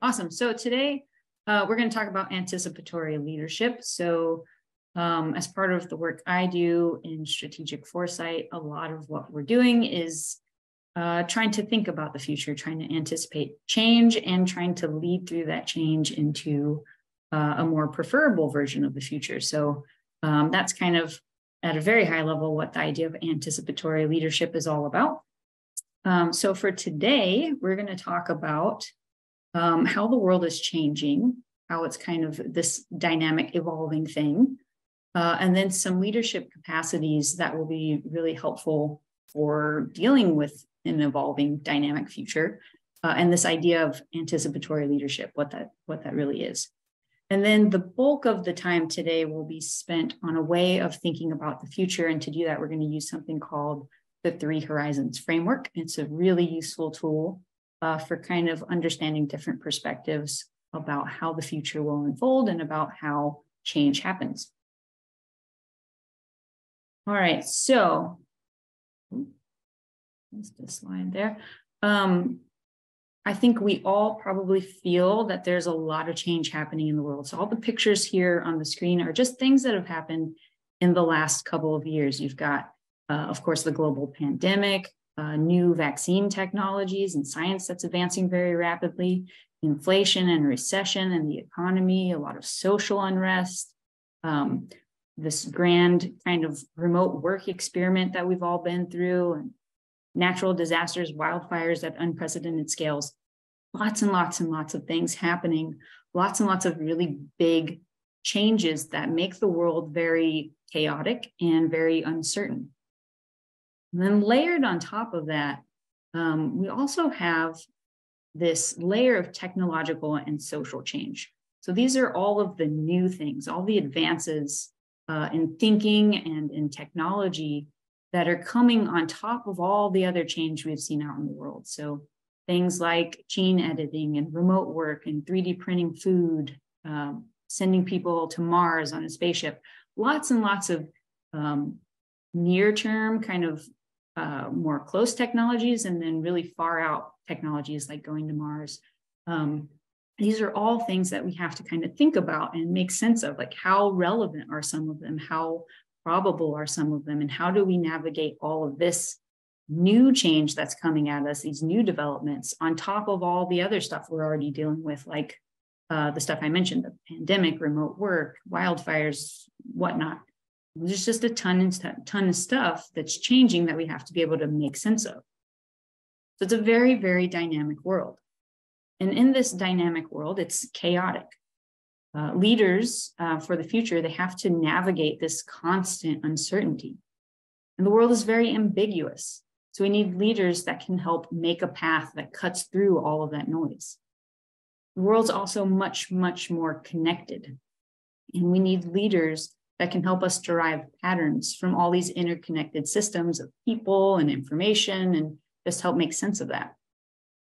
Awesome. So today we're going to talk about anticipatory leadership. So as part of the work I do in strategic foresight, a lot of what we're doing is trying to think about the future, trying to anticipate change and trying to lead through that change into a more preferable version of the future. So that's kind of at a very high level what the idea of anticipatory leadership is all about. So for today, we're going to talk about how the world is changing, how it's kind of this dynamic, evolving thing, and then some leadership capacities that will be really helpful for dealing with an evolving dynamic future, and this idea of anticipatory leadership, what that really is. And then the bulk of the time today will be spent on a way of thinking about the future. And to do that, we're going to use something called the 3 Horizons framework. It's a really useful tool for kind of understanding different perspectives about how the future will unfold and about how change happens. All right, so that's the slide there. I think we all probably feel that there's a lot of change happening in the world. So all the pictures here on the screen are just things that have happened in the last couple of years. You've got, of course, the global pandemic, new vaccine technologies and science that's advancing very rapidly, inflation and recession and the economy, a lot of social unrest, this grand kind of remote work experiment that we've all been through, and natural disasters, wildfires at unprecedented scales, lots and lots and lots of things happening, lots and lots of really big changes that make the world very chaotic and very uncertain. And then layered on top of that, we also have this layer of technological and social change. So these are all of the new things, all the advances in thinking and in technology that are coming on top of all the other change we've seen out in the world. So things like gene editing and remote work and 3D printing food, sending people to Mars on a spaceship, lots and lots of near-term kind of more close technologies, and then really far out technologies like going to Mars. These are all things that we have to kind of think about and make sense of, like how relevant are some of them, how probable are some of them, and how do we navigate all of this new change that's coming at us, these new developments, on top of all the other stuff we're already dealing with, like the stuff I mentioned, the pandemic, remote work, wildfires, whatnot. There's just a ton of stuff that's changing that we have to be able to make sense of. So it's a very, very dynamic world. And in this dynamic world, it's chaotic. Leaders for the future, they have to navigate this constant uncertainty. And the world is very ambiguous. So we need leaders that can help make a path that cuts through all of that noise. The world's also much, much more connected. And we need leaders that can help us derive patterns from all these interconnected systems of people and information and just help make sense of that.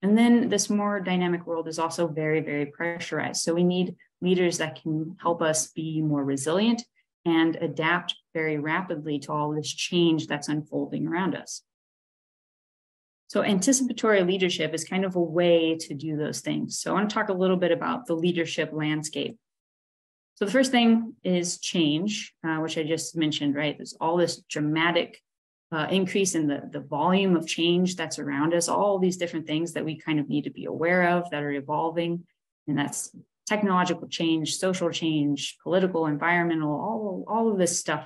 And then this more dynamic world is also very, very pressurized. So we need leaders that can help us be more resilient and adapt very rapidly to all this change that's unfolding around us. So anticipatory leadership is kind of a way to do those things. So I want to talk a little bit about the leadership landscape. So the first thing is change, which I just mentioned, right? There's all this dramatic increase in the volume of change that's around us, all these different things that we kind of need to be aware of that are evolving. And that's technological change, social change, political, environmental, all of this stuff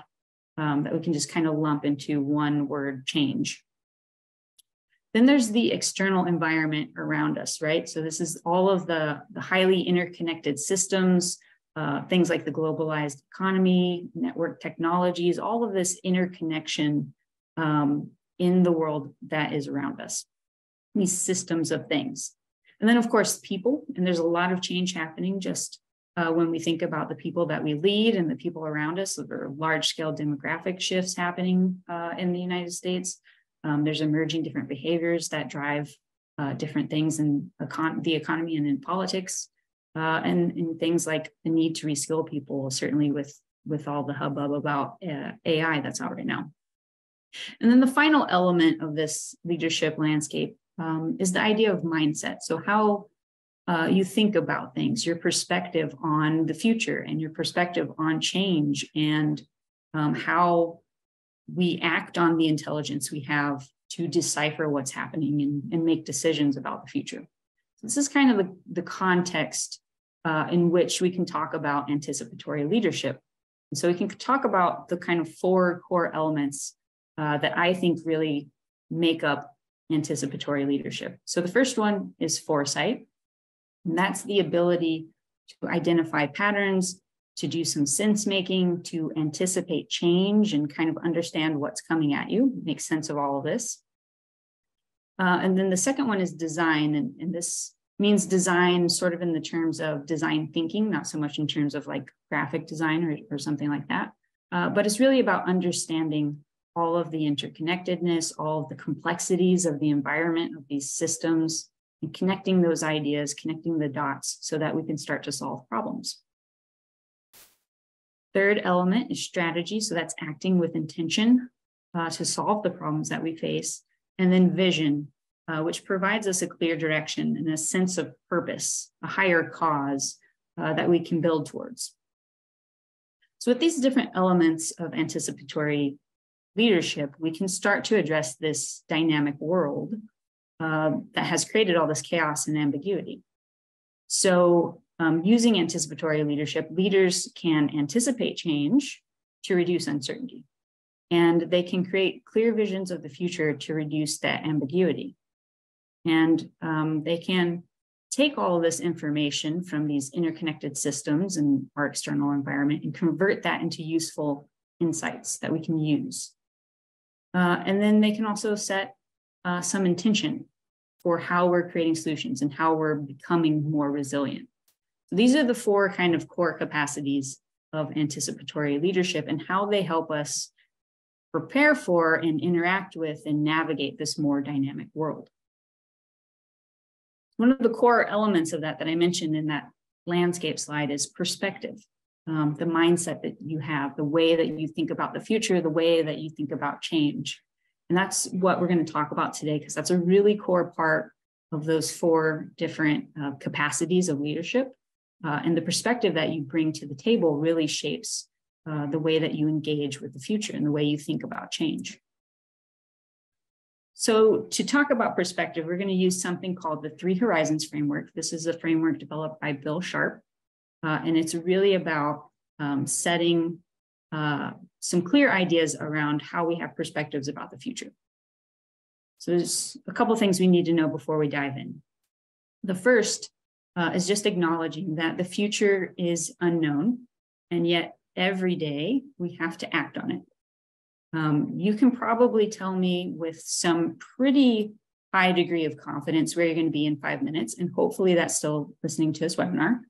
that we can just kind of lump into one word, change. Then there's the external environment around us, right? So this is all of the highly interconnected systems, things like the globalized economy, network technologies, all of this interconnection in the world that is around us, these systems of things. And then, of course, people, and there's a lot of change happening just when we think about the people that we lead and the people around us. So there are large-scale demographic shifts happening in the United States. There's emerging different behaviors that drive different things in the economy and in politics, and in things like the need to reskill people, certainly with all the hubbub about AI that's out right now. And then the final element of this leadership landscape is the idea of mindset. So how you think about things, your perspective on the future and your perspective on change, and how we act on the intelligence we have to decipher what's happening and make decisions about the future. So this is kind of the context in which we can talk about anticipatory leadership. And so we can talk about the kind of 4 core elements that I think really make up anticipatory leadership. So the first one is foresight, and that's the ability to identify patterns, to do some sense making, to anticipate change and kind of understand what's coming at you, make sense of all of this. And then the second one is design. And this means design sort of in the terms of design thinking, not so much in terms of like graphic design or something like that. But it's really about understanding all of the interconnectedness, all of the complexities of the environment of these systems, and connecting those ideas, connecting the dots so that we can start to solve problems. Third element is strategy. So that's acting with intention to solve the problems that we face. And then vision, which provides us a clear direction and a sense of purpose, a higher cause that we can build towards. So with these different elements of anticipatory leadership, we can start to address this dynamic world that has created all this chaos and ambiguity. So using anticipatory leadership, leaders can anticipate change to reduce uncertainty, and they can create clear visions of the future to reduce that ambiguity. And they can take all of this information from these interconnected systems and our external environment and convert that into useful insights that we can use. And then they can also set some intention for how we're creating solutions and how we're becoming more resilient. So these are the 4 kind of core capacities of anticipatory leadership and how they help us prepare for and interact with and navigate this more dynamic world. One of the core elements of that I mentioned in that landscape slide is perspective, the mindset that you have, the way that you think about the future, the way that you think about change. And that's what we're going to talk about today, because that's a really core part of those 4 different capacities of leadership. And the perspective that you bring to the table really shapes the way that you engage with the future and the way you think about change. So to talk about perspective, we're going to use something called the 3 Horizons framework. This is a framework developed by Bill Sharp, and it's really about setting some clear ideas around how we have perspectives about the future. So there's a couple of things we need to know before we dive in. The first is just acknowledging that the future is unknown, and yet every day we have to act on it. You can probably tell me with some pretty high degree of confidence where you're going to be in 5 minutes, and hopefully that's still listening to this webinar.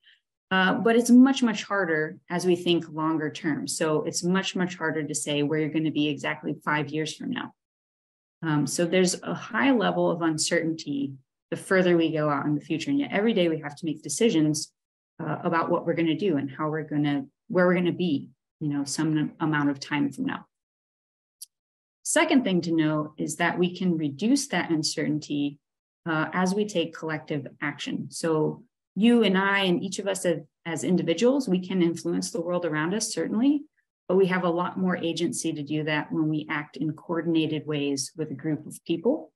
But it's much, much harder as we think longer term. So it's much, much harder to say where you're going to be exactly 5 years from now. So there's a high level of uncertainty the further we go out in the future. And yet every day we have to make decisions about what we're going to do and how we're going to, where we're going to be, some amount of time from now. Second thing to know is that we can reduce that uncertainty as we take collective action. So you and I and each of us as individuals, we can influence the world around us, certainly, but we have a lot more agency to do that when we act in coordinated ways with a group of people.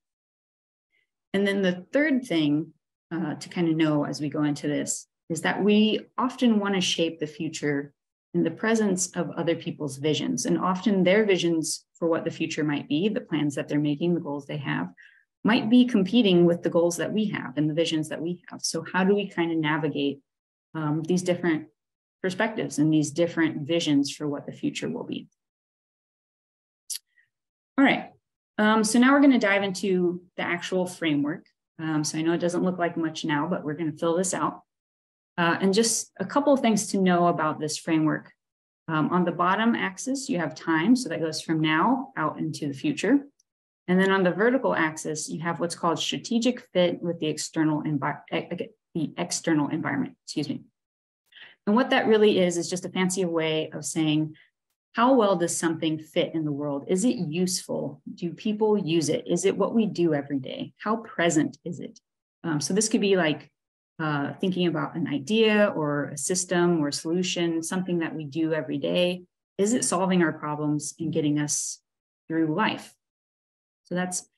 And then the third thing to kind of know as we go into this is that we often want to shape the future in the presence of other people's visions. And often their visions for what the future might be, the plans that they're making, the goals they have, might be competing with the goals that we have and the visions that we have. So how do we kind of navigate these different perspectives and these different visions for what the future will be? All right. So now we're going to dive into the actual framework. So I know it doesn't look like much now, but we're going to fill this out. And just a couple of things to know about this framework. On the bottom axis, you have time. So that goes from now out into the future. And then on the vertical axis, you have what's called strategic fit with the external environment, excuse me. And what that really is just a fancy way of saying, how well does something fit in the world? Is it useful? Do people use it? Is it what we do every day? How present is it? So this could be like thinking about an idea or a system or a solution, something that we do every day. Is it solving our problems and getting us through life? So that's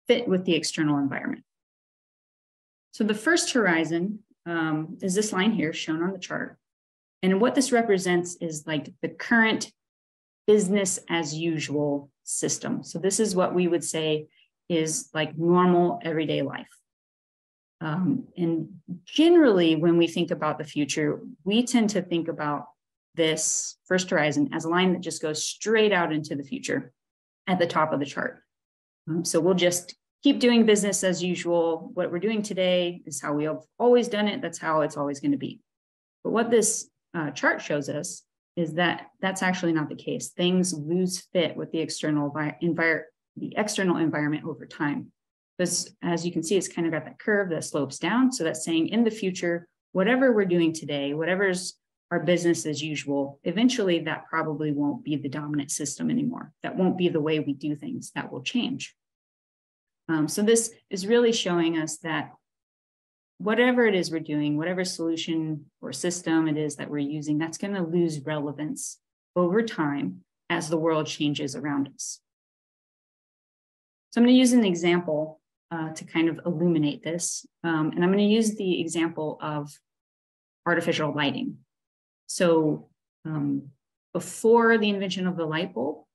fit with the external environment. So the first horizon is this line here shown on the chart. And what this represents is like the current business as usual system. So this is what we would say is like normal everyday life. And generally, when we think about the future, we tend to think about this first horizon as a line that just goes straight out into the future at the top of the chart. So we'll just keep doing business as usual. What we're doing today is how we have always done it. That's how it's always going to be. But what this chart shows us is that that's actually not the case. Things lose fit with the external environment over time. Because as you can see, it's kind of got that curve that slopes down. So that's saying in the future, whatever we're doing today, whatever's our business as usual, eventually that probably won't be the dominant system anymore. That won't be the way we do things. That will change. So this is really showing us that whatever it is we're doing, whatever solution or system it is that we're using, that's going to lose relevance over time as the world changes around us. So I'm going to use an example to kind of illuminate this. And I'm going to use the example of artificial lighting. So before the invention of the light bulb,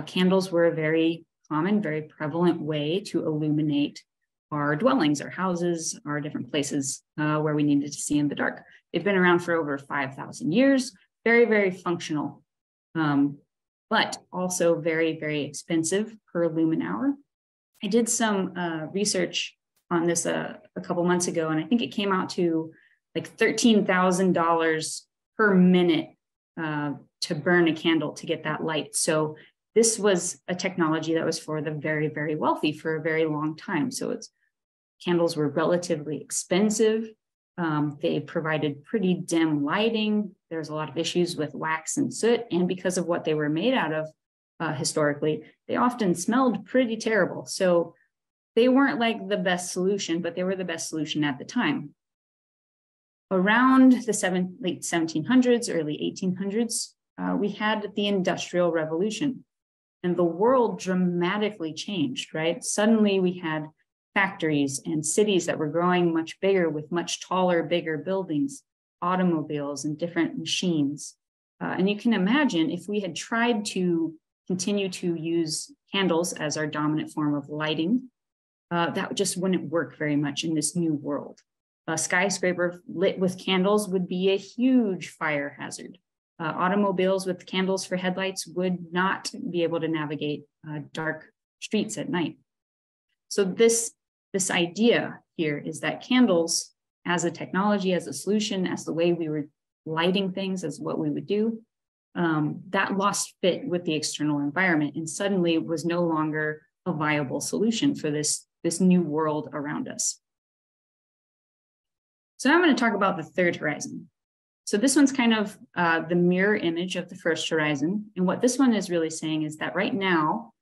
candles were a very common, very prevalent way to illuminate our dwellings, our houses, our different places where we needed to see in the dark. They've been around for over 5,000 years, very, very functional, but also very, very expensive per lumen hour. I did some research on this a couple months ago, and I think it came out to like $13,000 per minute to burn a candle to get that light. So this was a technology that was for the very, very wealthy for a very long time. So candles were relatively expensive. They provided pretty dim lighting. There's a lot of issues with wax and soot. And because of what they were made out of historically, they often smelled pretty terrible. So they weren't like the best solution, but they were the best solution at the time. Around the late 1700s, early 1800s, we had the Industrial Revolution. And the world dramatically changed, right? Suddenly we had factories and cities that were growing much bigger with much taller, bigger buildings, automobiles and different machines. And you can imagine if we had tried to continue to use candles as our dominant form of lighting, that just wouldn't work very much in this new world. A skyscraper lit with candles would be a huge fire hazard. Automobiles with candles for headlights would not be able to navigate dark streets at night. So this idea here is that candles as a technology, as a solution, as the way we were lighting things, as what we would do, that lost fit with the external environment and suddenly was no longer a viable solution for this new world around us. So now I'm going to talk about the third horizon. So this one's kind of the mirror image of the first horizon. And what this one is really saying is that right now,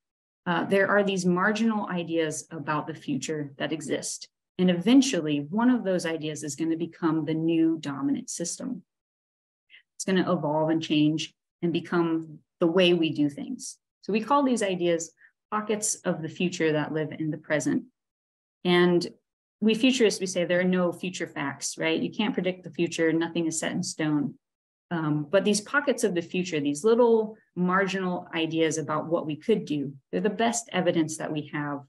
there are these marginal ideas about the future that exist. And eventually, one of those ideas is going to become the new dominant system. It's going to evolve and change and become the way we do things. So we call these ideas pockets of the future that live in the present. And we futurists, we say there are no future facts, right? You can't predict the future. Nothing is set in stone. But these pockets of the future, these little marginal ideas about what we could do, they're the best evidence that we have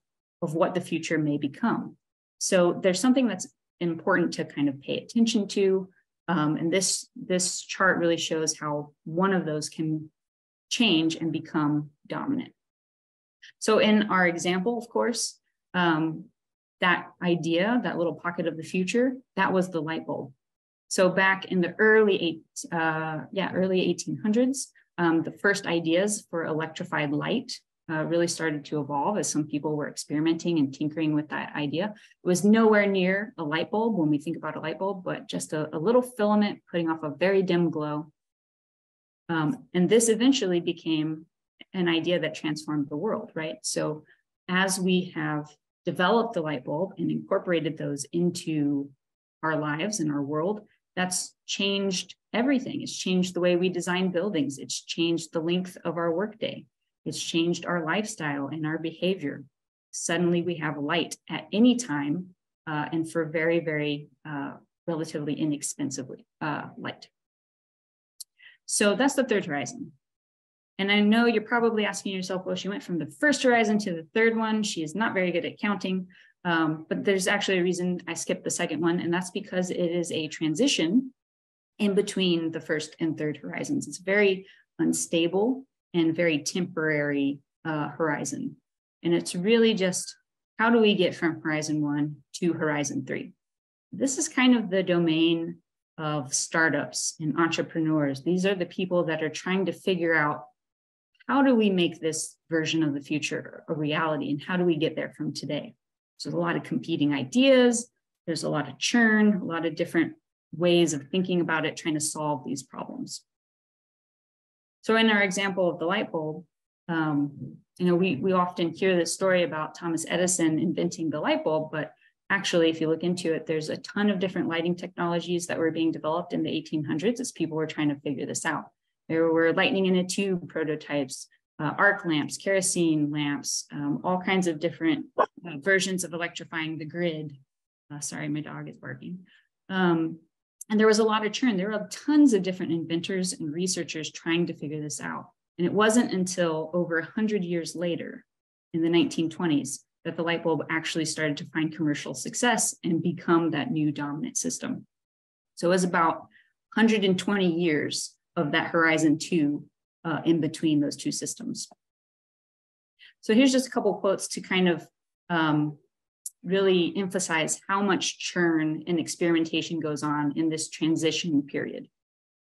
of what the future may become. So there's something that's important to kind of pay attention to. And this chart really shows how one of those can change and become dominant. So in our example, of course, that idea, that little pocket of the future, that was the light bulb. So back in the early 1800s, the first ideas for electrified light really started to evolve as some people were experimenting and tinkering with that idea. It was nowhere near a light bulb when we think about a light bulb, but just a little filament putting off a very dim glow. And this eventually became an idea that transformed the world, right? So as we have developed the light bulb and incorporated those into our lives and our world, that's changed everything. It's changed the way we design buildings. It's changed the length of our workday. It's changed our lifestyle and our behavior. Suddenly we have light at any time and for very, very relatively inexpensively light. So that's the third horizon. And I know you're probably asking yourself, well, she went from the first horizon to the third one. She is not very good at counting, but there's actually a reason I skipped the second one, and that's because it is a transition in between the first and third horizons. It's very unstable and very temporary horizon. And it's really just, how do we get from horizon 1 to horizon 3? This is kind of the domain of startups and entrepreneurs. These are the people that are trying to figure out, how do we make this version of the future a reality, and how do we get there from today? So there's a lot of competing ideas. There's a lot of churn, a lot of different ways of thinking about it, trying to solve these problems. So in our example of the light bulb, we often hear this story about Thomas Edison inventing the light bulb, but actually, if you look into it, there's a ton of different lighting technologies that were being developed in the 1800s as people were trying to figure this out. There were lightning in a tube prototypes, arc lamps, kerosene lamps, all kinds of different versions of electrifying the grid. Sorry, my dog is barking. And there was a lot of churn. There were tons of different inventors and researchers trying to figure this out. And it wasn't until over 100 years later, in the 1920s, that the light bulb actually started to find commercial success and become that new dominant system. So it was about 120 years of that horizon 2 in between those two systems. So here's just a couple quotes to kind of really emphasize how much churn and experimentation goes on in this transition period.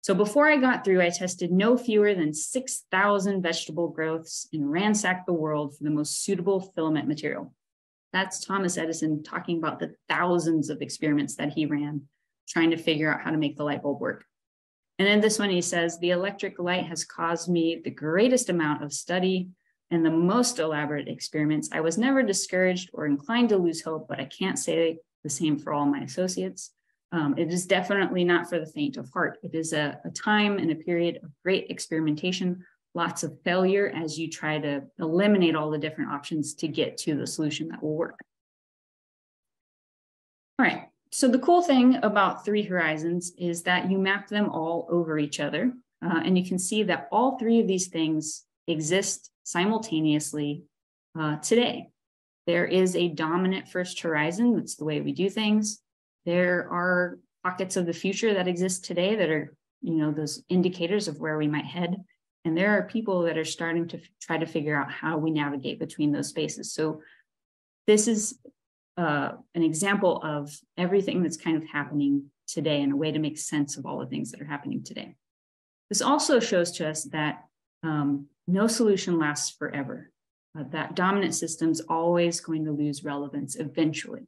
So before I got through, I tested no fewer than 6,000 vegetable growths and ransacked the world for the most suitable filament material. That's Thomas Edison talking about the thousands of experiments that he ran, trying to figure out how to make the light bulb work. And then this one, he says, the electric light has caused me the greatest amount of study and the most elaborate experiments. I was never discouraged or inclined to lose hope, but I can't say the same for all my associates. It is definitely not for the faint of heart. It is a time and a period of great experimentation, lots of failure as you try to eliminate all the different options to get to the solution that will work. All right, so the cool thing about 3 horizons is that you map them all over each other, and you can see that all 3 of these things exist simultaneously today. There is a dominant first horizon. That's the way we do things. There are pockets of the future that exist today that are, those indicators of where we might head. And there are people that are starting to try to figure out how we navigate between those spaces. So this is an example of everything that's kind of happening today and a way to make sense of all the things that are happening today. This also shows to us that no solution lasts forever. That dominant system's always going to lose relevance eventually.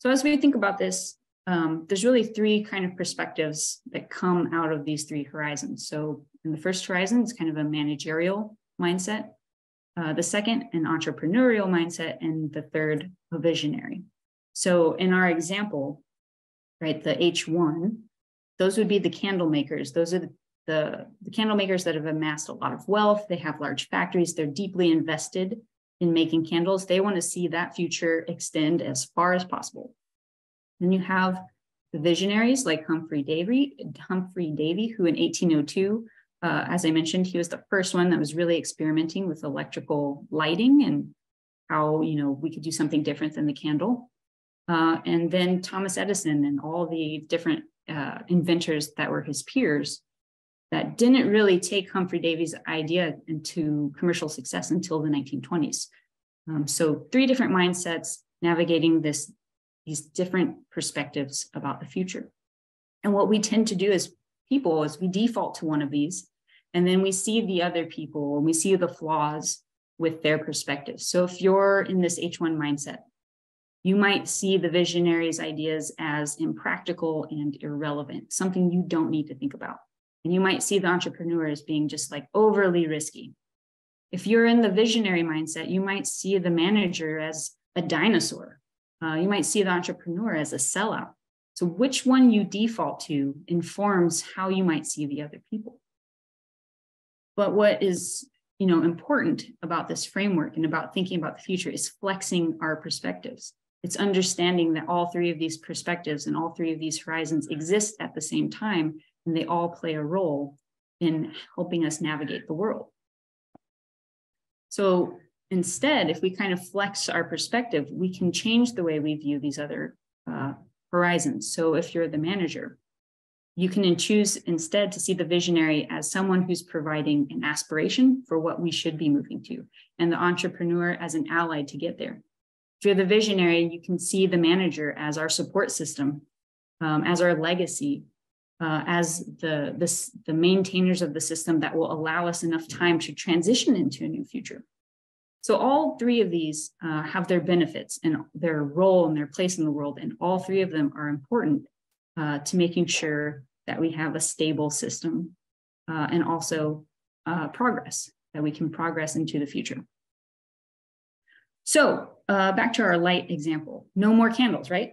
So as we think about this, there's really 3 kind of perspectives that come out of these 3 horizons. So in the first horizon, it's kind of a managerial mindset. The second, an entrepreneurial mindset, and the third, a visionary. So in our example, right, the H1, those would be the candle makers. Those are the candle makers that have amassed a lot of wealth. They have large factories. They're deeply invested in making candles. They want to see that future extend as far as possible. Then you have the visionaries like Humphrey Davy, who in 1802, as I mentioned, he was the first one that was really experimenting with electrical lighting and how, we could do something different than the candle. And then Thomas Edison and all the different inventors that were his peers that didn't really take Humphrey Davy's idea into commercial success until the 1920s. So 3 different mindsets navigating these different perspectives about the future. And what we tend to do as people is we default to one of these, and then we see the other people and we see the flaws with their perspectives. So if you're in this H1 mindset, you might see the visionaries' ideas as impractical and irrelevant, something you don't need to think about. And you might see the entrepreneurs being just like overly risky. If you're in the visionary mindset, you might see the manager as a dinosaur. You might see the entrepreneur as a sellout. So which one you default to informs how you might see the other people. But what is, important about this framework and about thinking about the future is flexing our perspectives. It's understanding that all three of these perspectives and all three of these horizons exist at the same time, and they all play a role in helping us navigate the world. So instead, if we kind of flex our perspective, we can change the way we view these other horizons. So if you're the manager, you can choose instead to see the visionary as someone who's providing an aspiration for what we should be moving to, and the entrepreneur as an ally to get there. If you're the visionary, you can see the manager as our support system, as our legacy, as the maintainers of the system that will allow us enough time to transition into a new future. So all three of these have their benefits and their role and their place in the world, and all three of them are important to making sure that we have a stable system and also progress, that we can progress into the future. So back to our light example, no more candles, right?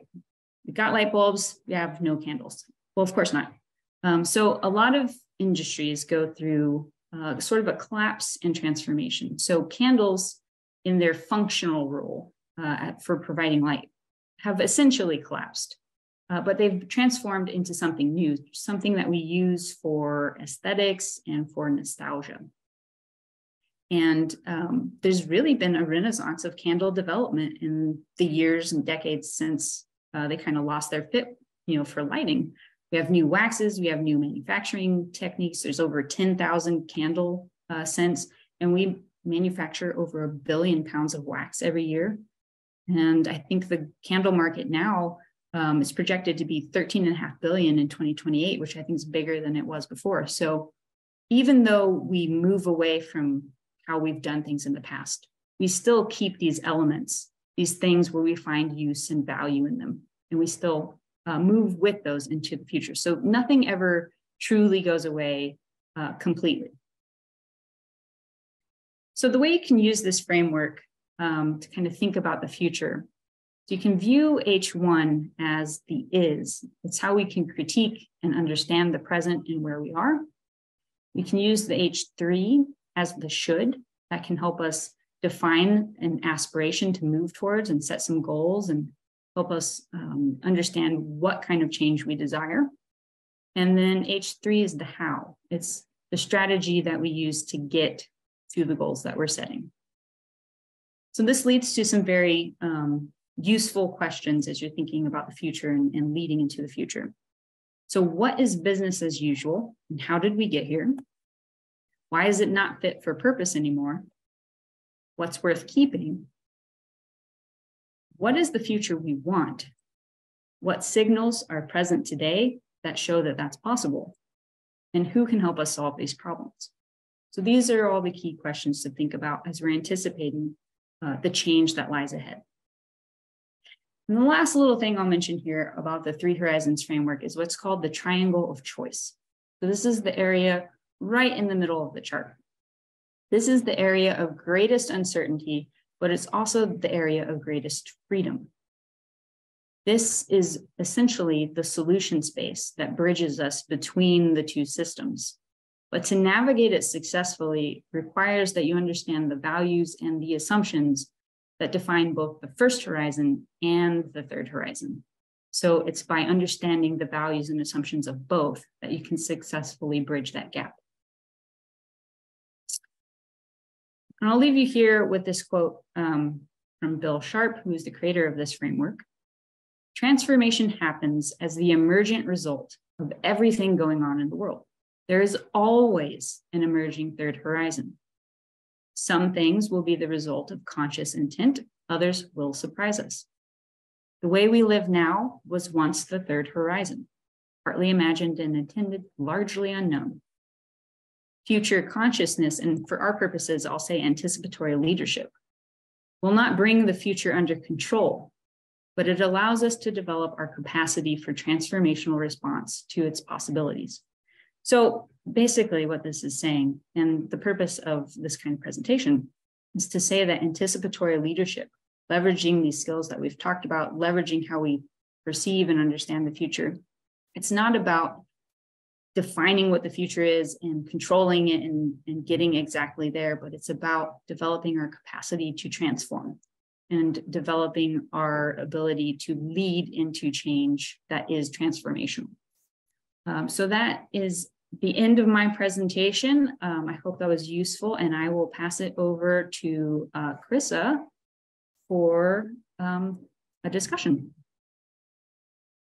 We've got light bulbs, we have no candles. Well, of course not. So a lot of industries go through sort of a collapse and transformation. So candles in their functional role for providing light have essentially collapsed, but they've transformed into something new, something that we use for aesthetics and for nostalgia. And there's really been a renaissance of candle development in the years and decades since they kind of lost their fit, for lighting. We have new waxes, we have new manufacturing techniques. There's over 10,000 candle scents, and we manufacture over 1 billion pounds of wax every year. And I think the candle market now is projected to be 13.5 billion in 2028, which I think is bigger than it was before. So even though we move away from how we've done things in the past, we still keep these elements, these things where we find use and value in them, and we still move with those into the future. So nothing ever truly goes away completely. So the way you can use this framework to kind of think about the future, so you can view H1 as the is. It's how we can critique and understand the present and where we are. We can use the H3 as the should. That can help us define an aspiration to move towards and set some goals and help us understand what kind of change we desire. And then H3 is the how. It's the strategy that we use to get to the goals that we're setting. So this leads to some very useful questions as you're thinking about the future and leading into the future. So what is business as usual, and how did we get here? Why is it not fit for purpose anymore? What's worth keeping? What is the future we want? What signals are present today that show that that's possible? And who can help us solve these problems? So these are all the key questions to think about as we're anticipating the change that lies ahead. And the last little thing I'll mention here about the Three Horizons framework is what's called the triangle of choice. So this is the area right in the middle of the chart. This is the area of greatest uncertainty, but it's also the area of greatest freedom. This is essentially the solution space that bridges us between the two systems. But to navigate it successfully requires that you understand the values and the assumptions that define both the first horizon and the third horizon. So it's by understanding the values and assumptions of both that you can successfully bridge that gap. And I'll leave you here with this quote from Bill Sharp, who is the creator of this framework. Transformation happens as the emergent result of everything going on in the world. There is always an emerging third horizon. Some things will be the result of conscious intent, others will surprise us. The way we live now was once the third horizon, partly imagined and intended, largely unknown. Future consciousness, and for our purposes, I'll say anticipatory leadership, will not bring the future under control, but it allows us to develop our capacity for transformational response to its possibilities. So basically what this is saying, and the purpose of this kind of presentation, is to say that anticipatory leadership leveraging these skills that we've talked about, leveraging how we perceive and understand the future. It's not about defining what the future is and controlling it and getting exactly there, but it's about developing our capacity to transform and developing our ability to lead into change that is transformational. So that is the end of my presentation. I hope that was useful, and I will pass it over to Carissa for a discussion.